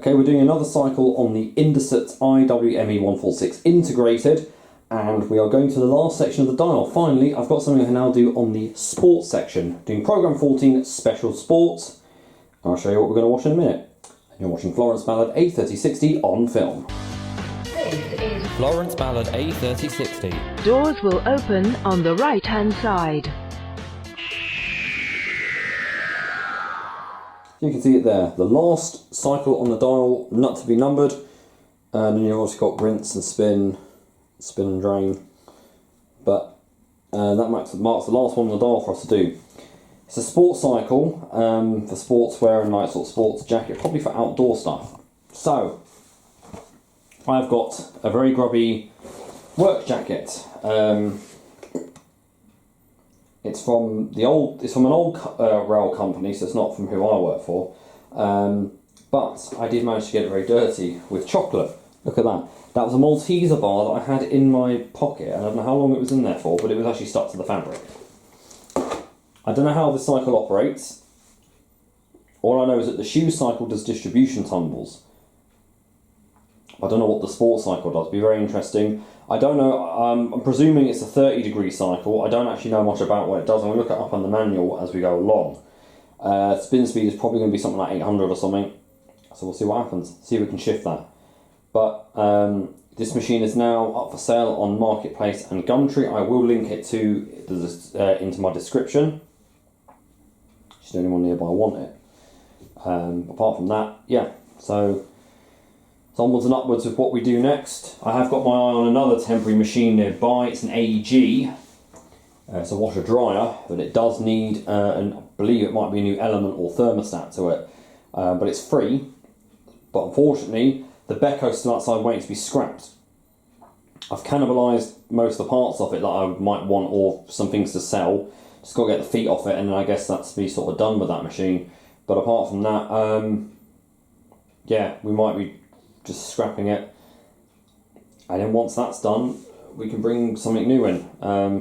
Okay, we're doing another cycle on the Indesit IWME146 integrated, and we are going to the last section of the dial. Finally, I've got something I can now do on the sports section, doing program 14 Special Sport. I'll show you what we're going to watch in a minute. You're watching Florence Ballard A3060 on film. This is Florence Ballard A3060. Doors will open on the right-hand side. You can see it there. The last cycle on the dial, not to be numbered. And then you've also got rinse and spin and drain. But that marks the last one on the dial for us to do. It's a sports cycle for sportswear and like sort of sports jacket, probably for outdoor stuff. So I've got a very grubby work jacket. It's from an old rail company, so it's not from who I work for. But I did manage to get it very dirty with chocolate. Look at that. That was a Malteser bar that I had in my pocket, and I don't know how long it was in there for, but it was actually stuck to the fabric. I don't know how this cycle operates. All I know is that the shoe cycle does distribution tumbles. I don't know what the sports cycle does. It'd be very interesting. I don't know. I'm presuming it's a 30-degree cycle. I don't actually know much about what it does. I'm going to look it up on the manual as we go along. Spin speed is probably going to be something like 800 or something. So we'll see what happens. See if we can shift that. But this machine is now up for sale on Marketplace and Gumtree. I will link it into my description. Should anyone nearby want it. Apart from that, yeah. So it's onwards and upwards with what we do next. I have got my eye on another temporary machine nearby. It's an AEG. It's a washer dryer, but it does need, and I believe it might be a new element or thermostat to it. But it's free. But unfortunately, the Becco's still outside waiting to be scrapped. I've cannibalised most of the parts of it that I might want, or some things to sell. Just got to get the feet off it, and then I guess that's me sort of done with that machine. But apart from that, yeah, we might be just scrapping it. And then once that's done, we can bring something new in,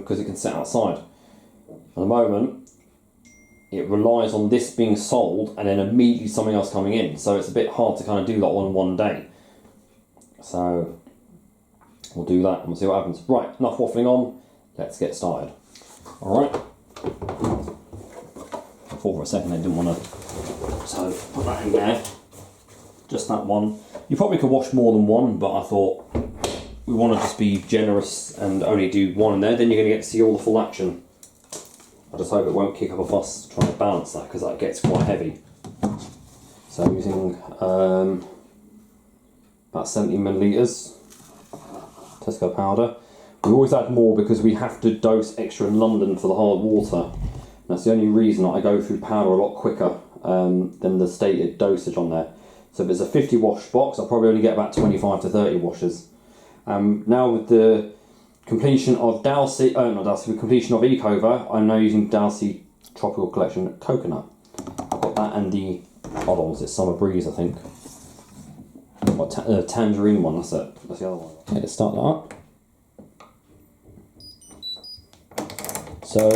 because it can sit outside. At the moment, it relies on this being sold and then immediately something else coming in. So it's a bit hard to kind of do that all in one day. So we'll do that and we'll see what happens. Right, enough waffling on. Let's get started. Alright. I thought for a second I didn't want to. So put that in there. Just that one. You probably could wash more than one, but I thought we want to just be generous and only do one in there. Then you're going to get to see all the full action. I just hope it won't kick up a fuss trying to balance that, because that gets quite heavy. So I'm using about 70 millilitres Tesco powder. We always add more because we have to dose extra in London for the hard water. That's the only reason that I go through powder a lot quicker than the stated dosage on there. So if it's a 50 wash box, I'll probably only get about 25 to 30 washes. Now with the completion of completion of Ecover, I'm now using Dalsey Tropical Collection Coconut. I've got that and the, hold on, was it Summer Breeze, I think. Tangerine one, that's it. That's the other one. Okay, let's start that up. So,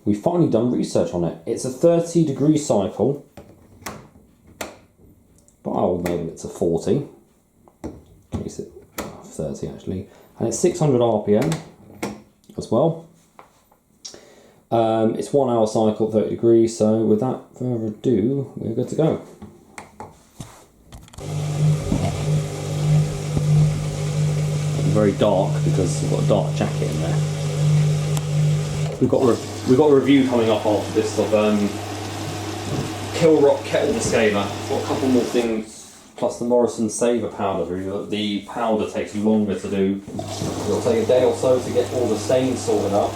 we've finally done research on it. It's a 30-degree cycle. But I will maybe it's a 40. In case it 30 actually. And it's 600 RPM as well. It's 1 hour cycle, 30 degrees, so without further ado, we're good to go. Very dark because we've got a dark jacket in there. We've got a review coming up after this of Kill Rock Kettle Scaler. Got a couple more things, plus the Morrison Saver powder. The powder takes longer to do. It'll take a day or so to get all the stains sorted out.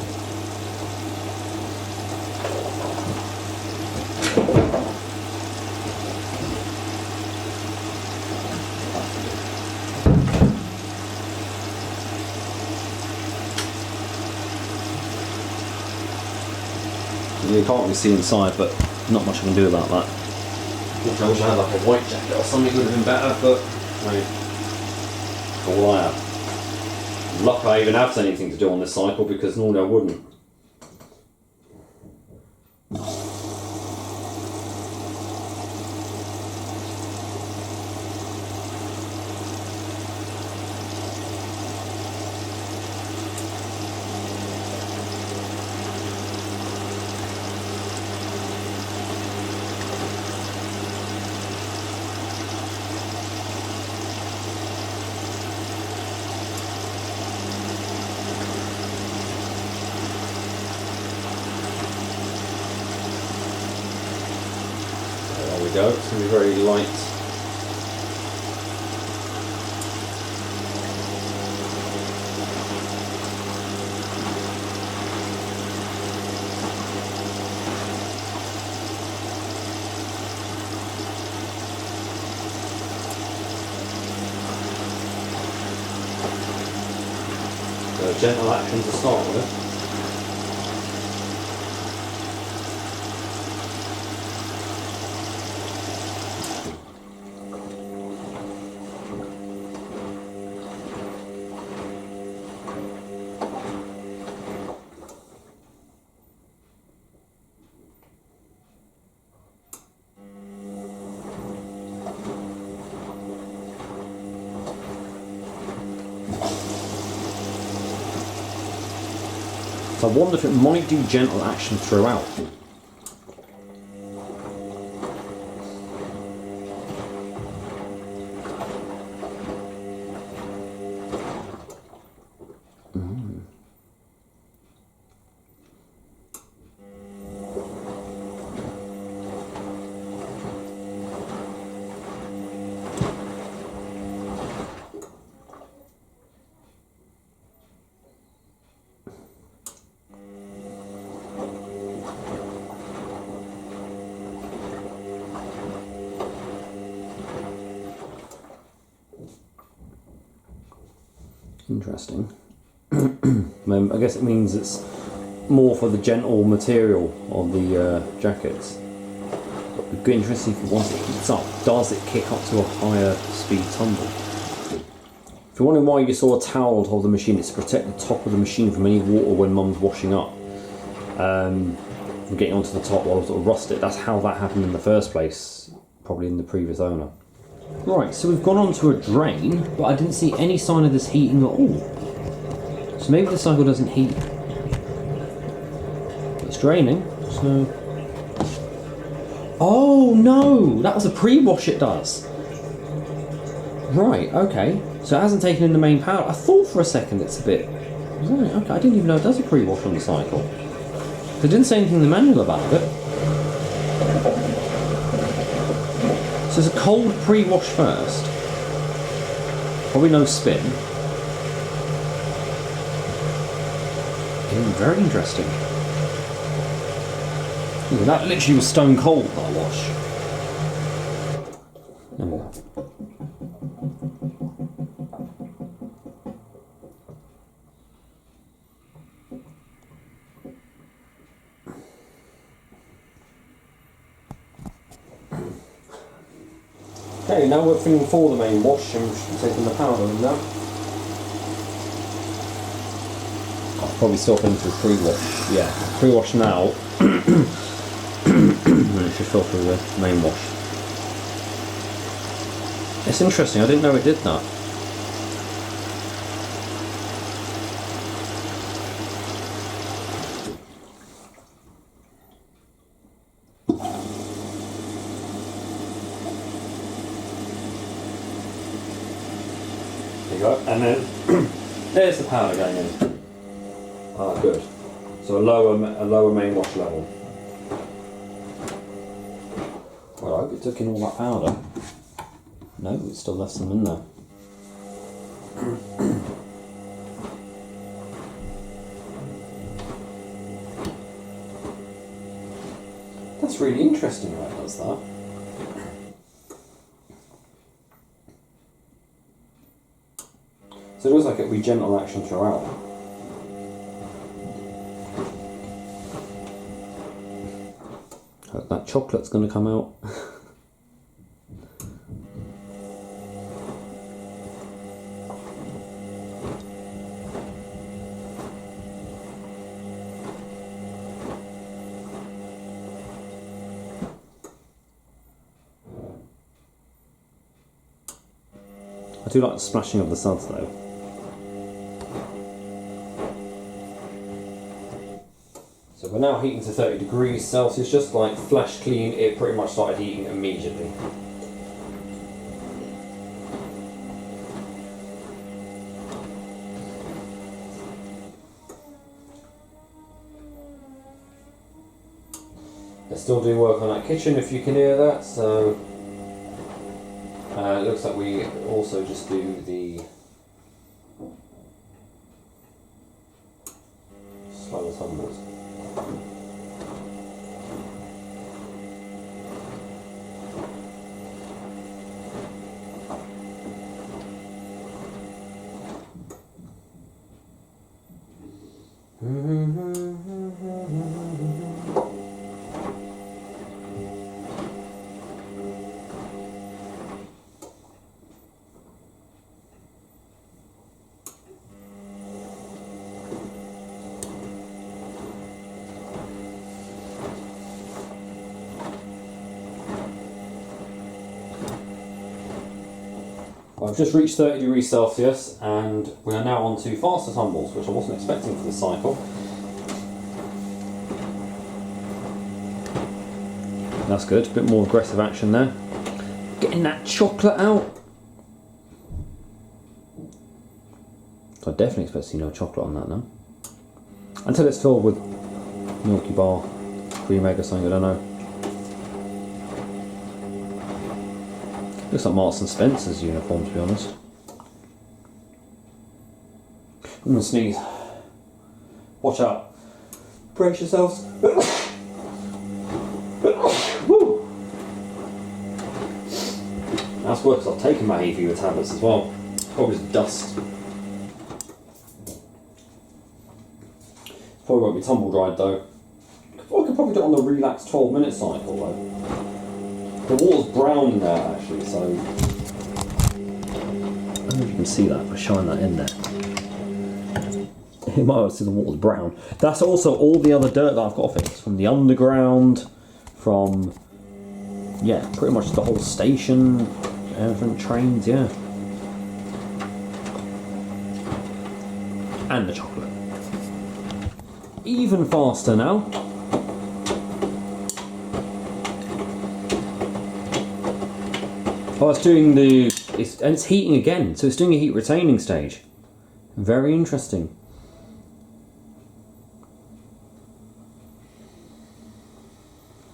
You can't really see inside, but not much I can do about that. I wish I had like a white jacket or something would have been better, but that's all I have. Luckily I even have anything to do on this cycle, because normally I wouldn't. go. It's going to be very light. So gentle action to start with. So I wonder if it might do gentle action throughout. Interesting. I guess it means it's more for the gentle material of the jackets. But it'd be interesting if once it heats up, does it kick up to a higher speed tumble? If you're wondering why you saw a towel on top of the machine, it's to protect the top of the machine from any water when Mum's washing up. From getting onto the top while it sort of rusted. That's how that happened in the first place, probably in the previous owner. Right, so we've gone on to a drain, but I didn't see any sign of this heating at all. So maybe the cycle doesn't heat. It's draining, so... Oh no! That was a pre-wash it does! Right, okay. So it hasn't taken in the main powder. I thought for a second it's a bit... Right, okay, I didn't even know it does a pre-wash on the cycle. They didn't say anything in the manual about it. So it's a cold pre-wash first. Probably no spin. Very interesting. Ooh, that literally was stone cold, that wash. There we go. Okay, now we're filling for the main wash and taking the powder in now. I'll probably still fill into the pre-wash. Yeah, pre-wash now. And it should fill through the main wash. It's interesting, I didn't know it did that. There you go, and then there's the powder going in. Ah, good. So a lower main wash level. Well, I hope it took in all that powder. No, it still left some in there. That's really interesting how it does that. So it looks like it'll be gentle action throughout. Hope that chocolate's going to come out. I do like the splashing of the suds though. So we're now heating to 30 degrees Celsius, just like flash clean, it pretty much started heating immediately. They're still doing work on that kitchen, if you can hear that. So it looks like we also just do the slower tumbles. I've just reached 30 degrees Celsius and we are now on to faster tumbles, which I wasn't expecting for this cycle. That's good, a bit more aggressive action there. Getting that chocolate out. So I definitely expect to see no chocolate on that now. Until it's filled with Milky Bar, cream egg or something, I don't know. Looks like Marks and Spencer's uniform, to be honest. I'm gonna sneeze. Watch out. Brace yourselves. Woo. That's worse because I've taken my hay fever tablets as well. Probably just dust. Probably won't be tumble dried though. I could probably do it on the relaxed 12-minute cycle though. The water's brown in there actually, so I don't know if you can see that if I shine that in there. You might have to see the water's brown. That's also all the other dirt that I've got fixed from the underground, from pretty much the whole station, different trains, yeah. And the chocolate. Even faster now. Oh, it's doing and it's heating again, so it's doing a heat retaining stage. Very interesting.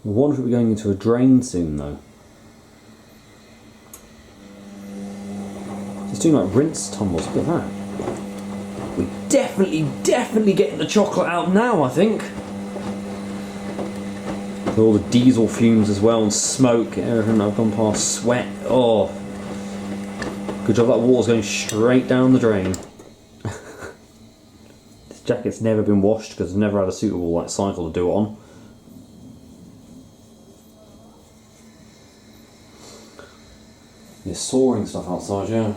I wonder if we're going into a drain soon though. It's doing like rinse tumbles, look at that. We're definitely getting the chocolate out now, I think. With all the diesel fumes as well and smoke, everything I've gone past, sweat. Oh, good job that water's going straight down the drain. This jacket's never been washed because I've never had a suitable cycle to do it on. There's soaring stuff outside, yeah.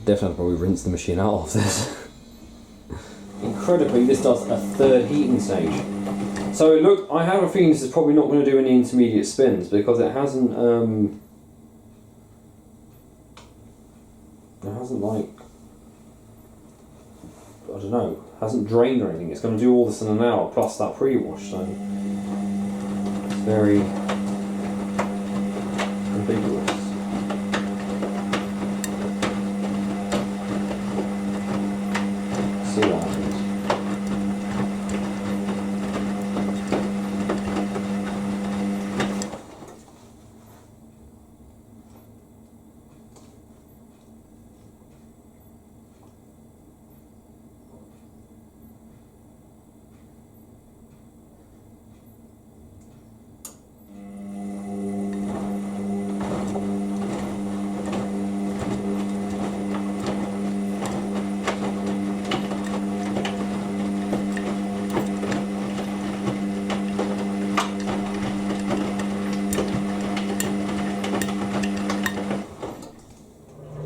Definitely probably rinse the machine out of this. Incredibly, this does a third heating stage. So look, I have a feeling this is probably not going to do any intermediate spins because it hasn't like, I don't know, hasn't drained or anything. It's going to do all this in an hour plus that pre-wash, so it's very ambiguous. See what happens.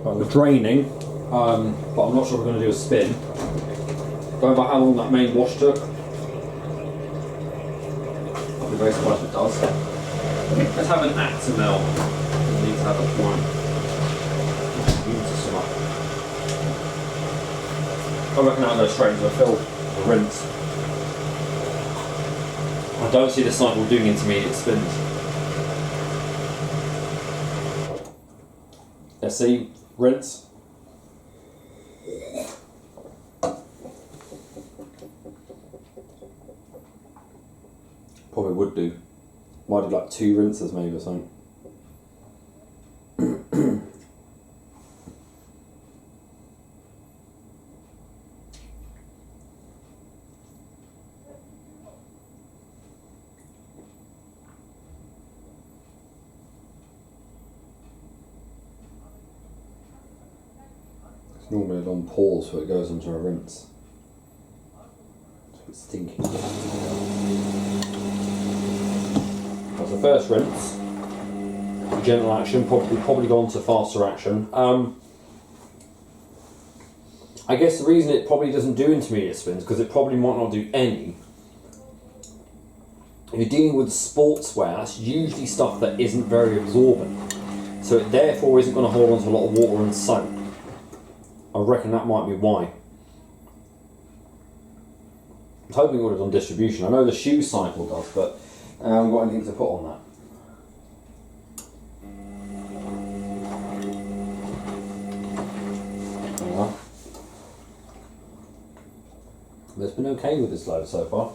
We're draining, but I'm not sure we're going to do a spin. Going by how long that main wash took, I'll be very surprised if it does. Let's have an Actimel. We need to have a one. Immune system up. I reckon that'll go straight into a fill, a rinse. I don't see the cycle doing intermediate spins. Let's see, rinse. Probably would do. Might do like 2 rinses maybe or something. It's normally on pause so it goes into a rinse. It's a bit stinky. That's the first rinse. Gentle action, probably gone to faster action. I guess the reason it probably doesn't do intermediate spins because it probably might not do any. If you're dealing with sportswear, that's usually stuff that isn't very absorbent, so it therefore isn't going to hold on to a lot of water and soap. I reckon that might be why. I was hoping it would have done distribution. I know the shoe cycle does, but I haven't got anything to put on that. But it's been okay with this load so far.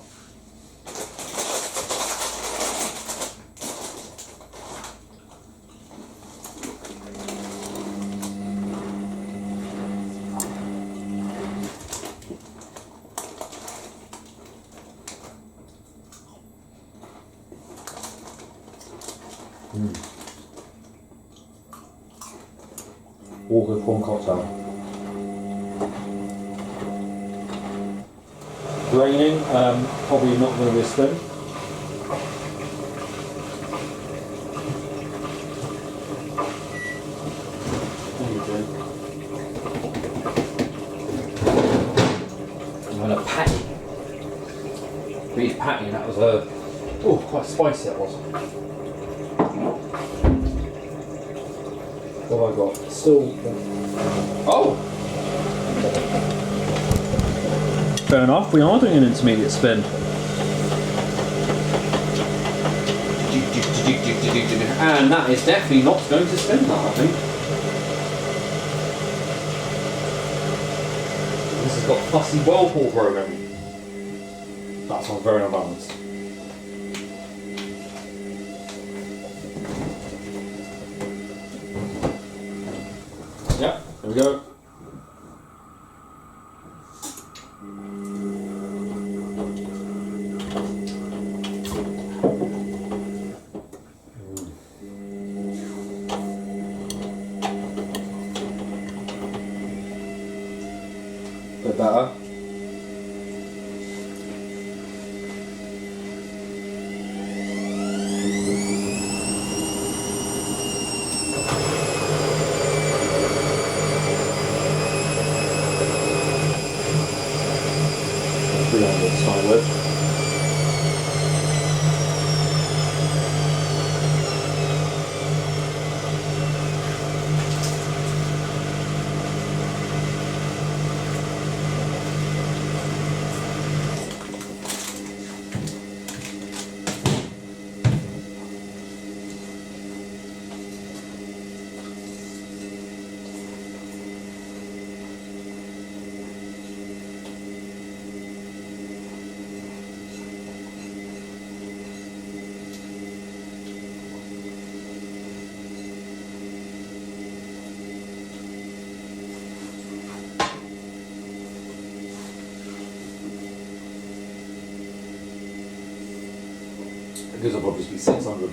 All good prawn cocktail. Draining, probably not going to be a spin. And a patty. Beef patty, that was quite spicy that was. What have I got? Still. Oh! Fair enough, we are doing an intermediate spin. And that is definitely not going to spin that, I think. This has got fussy whirlpool programming. That sounds very unbalanced. Yep, there we go. Bit better. Start with. Because I'll probably be 600.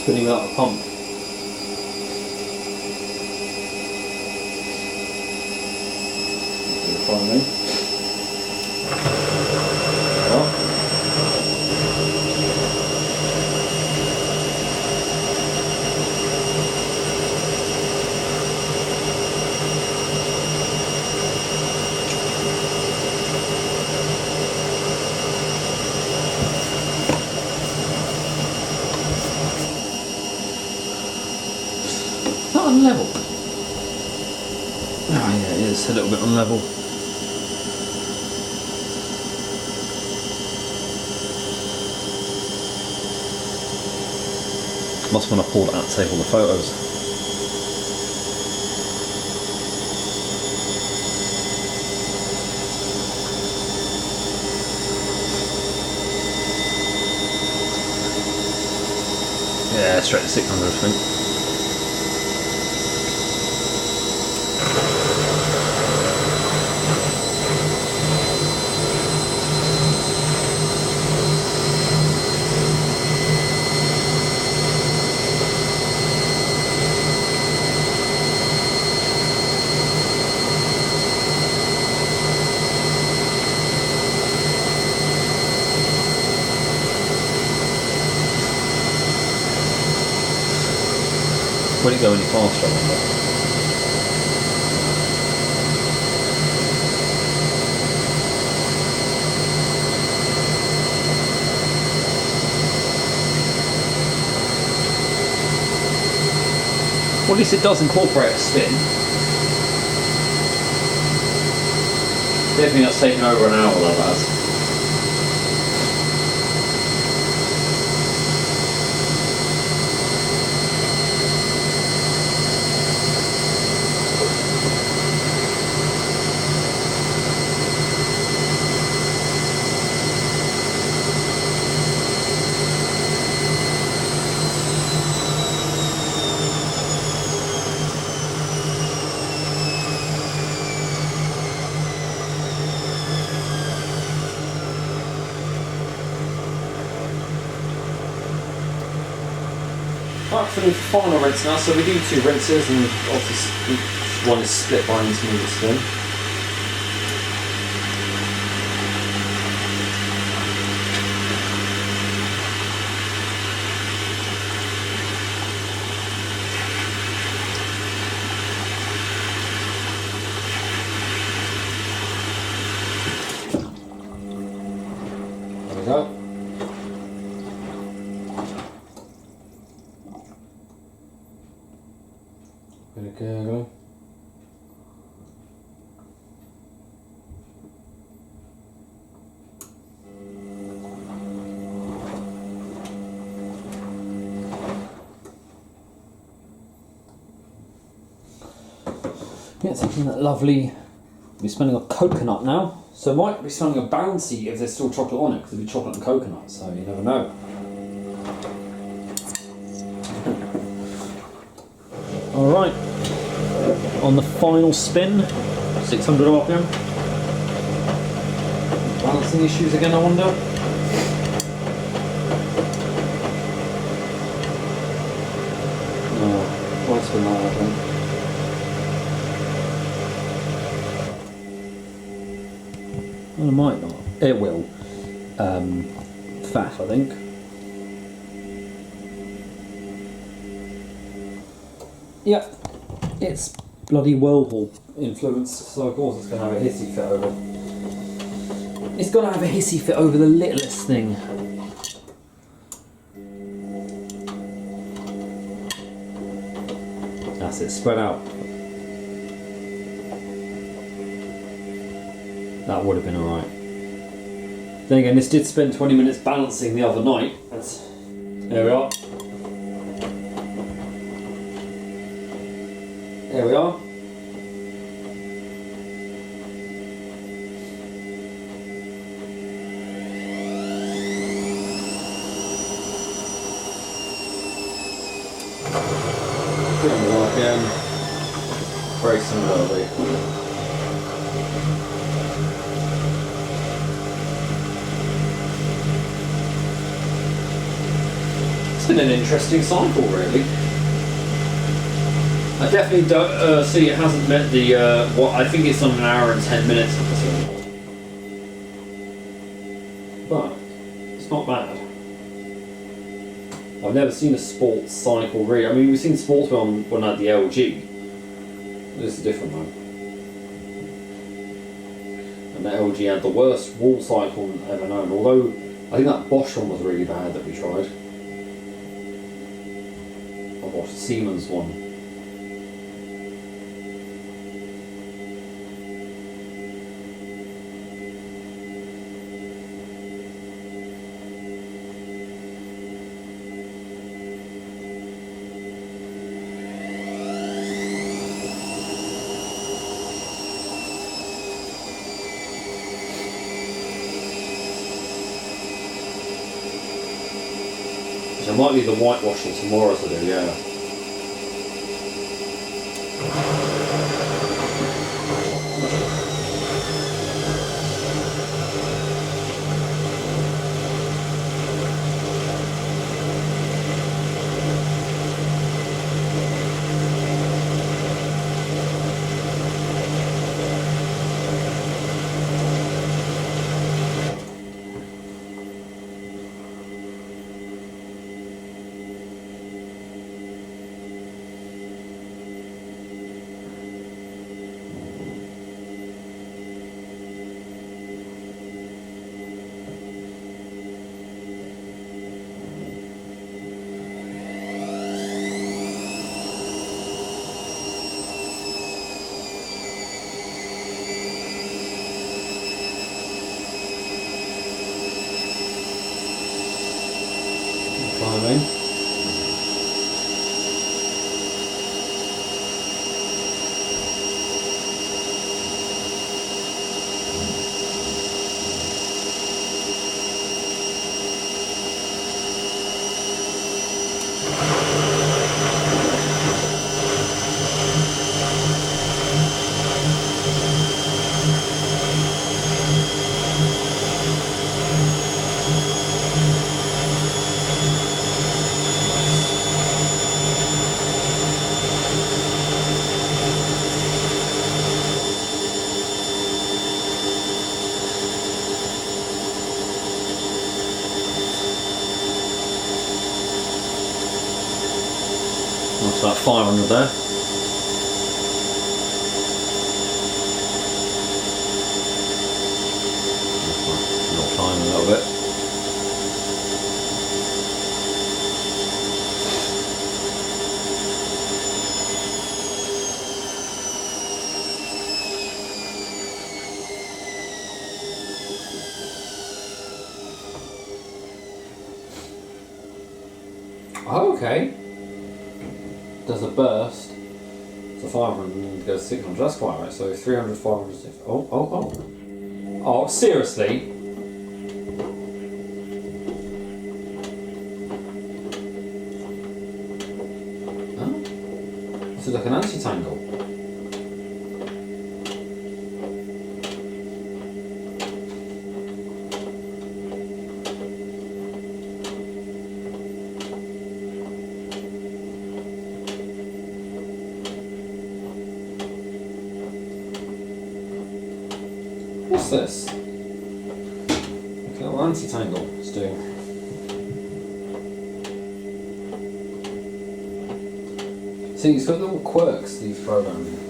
Spinning out the pump. Finally. unlevel? Oh yeah, it is a little bit unlevel. Must want to pull that out to save all the photos. Yeah, straight to 600 I think. Would it go any faster, I wonder? Well, at least it does incorporate a spin. Definitely that's taken over an hour, that has. Right, for the final rinse now, so we do 2 rinses and obviously each one is split by intermediate spin. There we go. Bit of gurgling. Yeah, something that lovely. We're smelling a coconut now, so it might be smelling a bouncy if there's still chocolate on it, because it'll be chocolate and coconut, so you never know. Alright, on the final spin, 600 RPM. Balancing issues again, I wonder. No, won't spin that again. Well, it might not. It will. Faff, I think. Yeah, it's bloody Whirlpool influence, so of course it's going to have a hissy fit over. It's going to have a hissy fit over the littlest thing. That's it, spread out. That would have been alright. Then again, this did spend 20 minutes balancing the other night. There we are. There we are. Very similarly. It's been an interesting cycle, really. I definitely don't see it hasn't met the what I think it's on an hour and 10 minutes or so. But it's not bad. I've never seen a sports cycle really. I mean, we've seen sports when I had the LG. This is different though. And the LG had the worst wall cycle ever known. Although I think that Bosch one was really bad that we tried. I watched the Siemens one. There might be the whitewashing tomorrow to do, yeah. Climbing. That's about 500 there. Not climbing a little bit. Oh, okay. Does a burst, so 500 and goes 600, that's quite right, so 300, 500, 600. Oh, seriously? Huh? This is like an anti-tangle. What's this? Okay, well, anti-tangle is doing. See, it's got little quirks, these programs.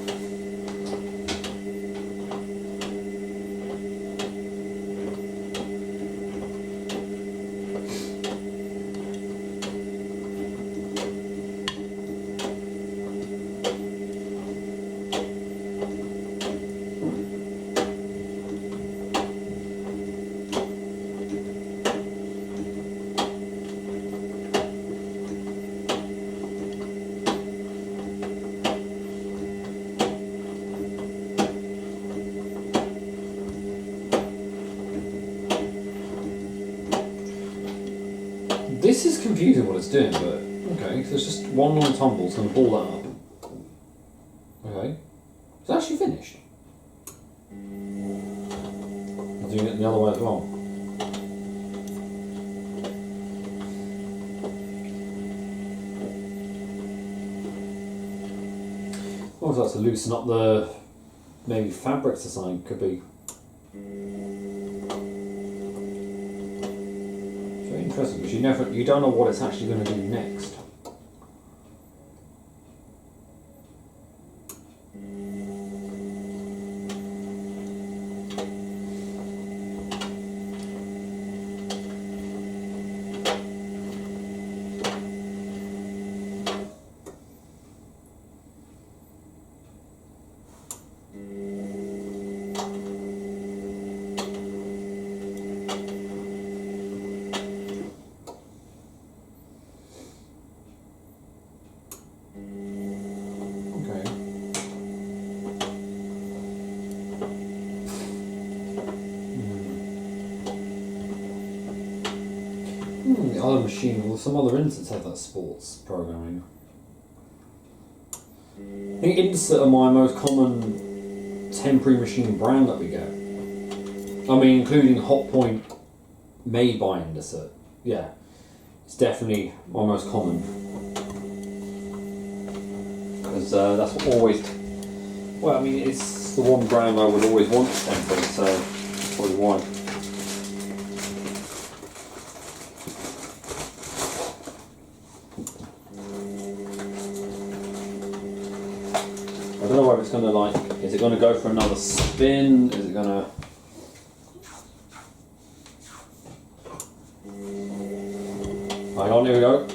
This is confusing what it's doing, but okay, so it's just one long tumble, it's going to ball that up. Okay, it's actually finished. I'm doing it the other way as well. What was that, to loosen up the maybe fabrics or something? Could be. Interesting, because you don't know what it's actually going to do next. The other machine, well, some other Indesits have that sports programming. I think Indesit are my most common temporary machine brand that we get. I mean, including Hotpoint made by Indesit. Yeah, it's definitely my most common. Because that's what always... Well, I mean, it's the one brand I would always want temporary, so that's probably why. I don't know whether it's going to like, is it going to go for another spin? Is it going to... Hang on, here we go.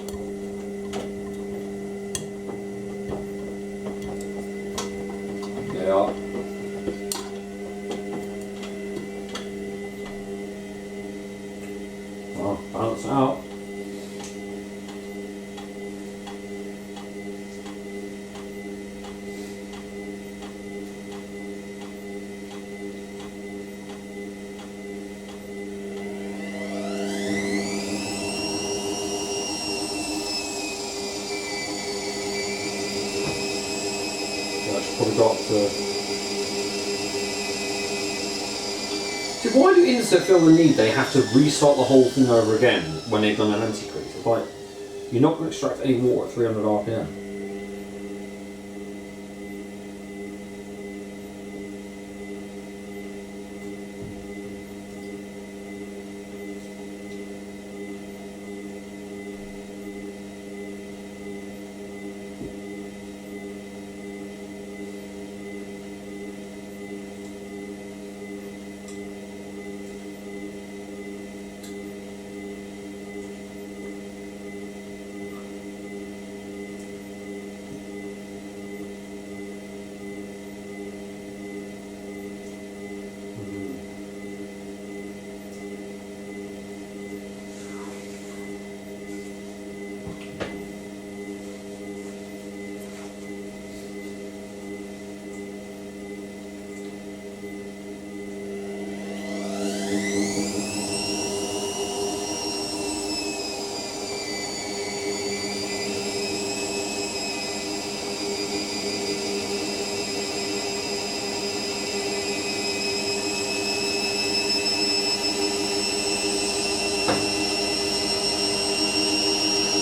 Yeah. Well, balance out. Probably got up to... See, why do Indesit feel the need they have to restart the whole thing over again when they've done an anti-crease? It's like, you're not going to extract any water at 300 RPM.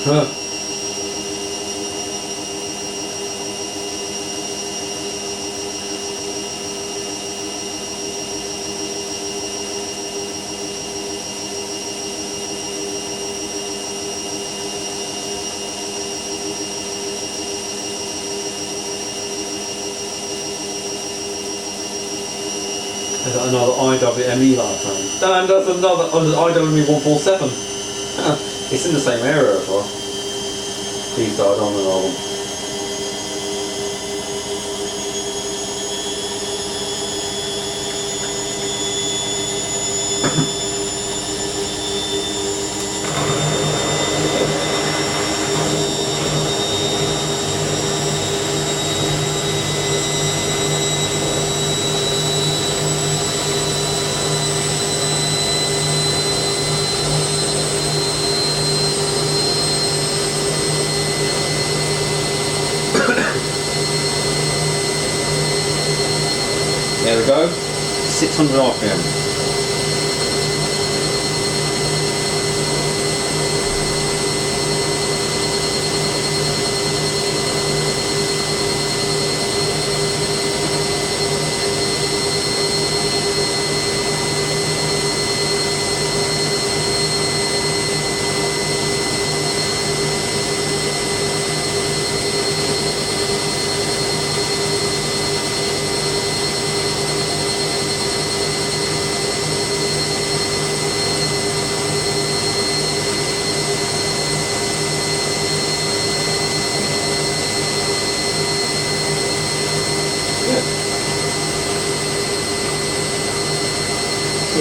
Huh. Is that another IWME that I found? And that's another IWME147. It's in the same area as well. Please died on an album. There we go, 600 RPM.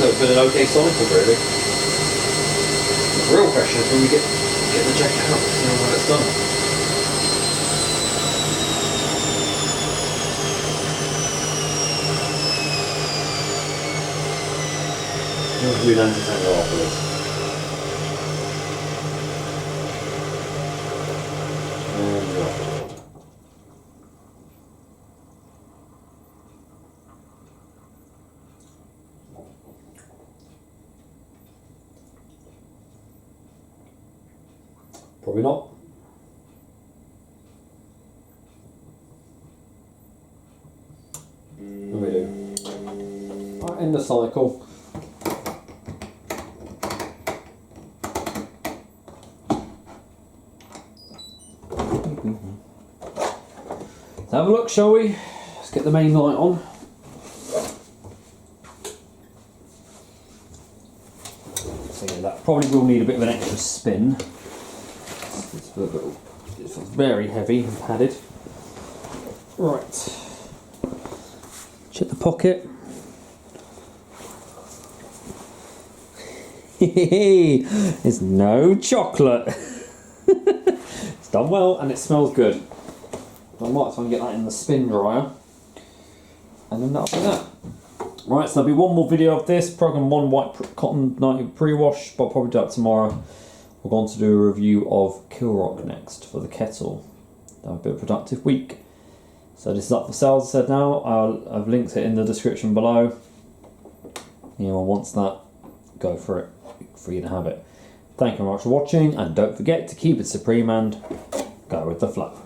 It's been an okay cycle, really. The real question is when we get the jacket out, see how well it's done. We'll do an anti-tangle afterwards. Probably not. What do we do? Right, end the cycle. Let's have a look, shall we? Let's get the main light on. So yeah, that probably will need a bit of an extra spin. It's very heavy and padded. Right. Check the pocket. There's no chocolate. It's done well and it smells good. I might as well get that in the spin dryer. And then that'll be that. Right, so there'll be one more video of this. Program 1 white cotton 90 pre-wash, but I'll probably do that tomorrow. We're going to do a review of Kilrock next for the kettle. That'll be a productive week. So this is up for sale, as I said now. I've linked it in the description below. Anyone wants that, go for it. For you to have it. Thank you very much for watching, and don't forget to keep it supreme and go with the flow.